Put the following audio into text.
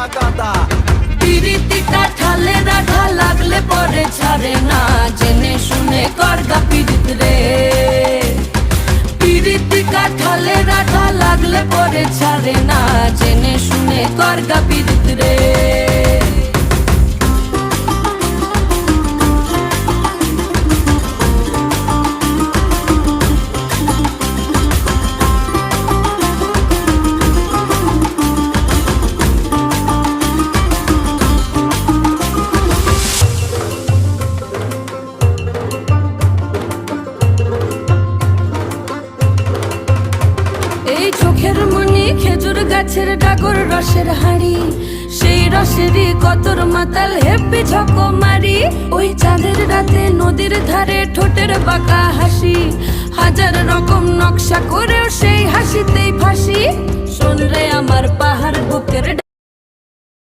গাদা গাদা। পিরিতি কাঠালে রাধা লাগলে পরে ছাড়ে না, জেনে শুনে করগা পিরিত রে। পিরিতি কাঠালে রাধা লাগলে পরে ছাড়ে না, জেনে শুনে করগা পিরিত রে। এই চোখের মনি খেজুর গাছের ডাগর রসের হাড়ি, সেই রসেরই কতর মাতাল হেব্বি ঝকো মারি। ওই চাঁদের রাতে নদীর ধারে ঠোঁটের বাঁকা হাসি, হাজার রকম নকশা করেও সেই হাসিতেই ফাঁসি। শোন রে আমার পাহাড় বুকের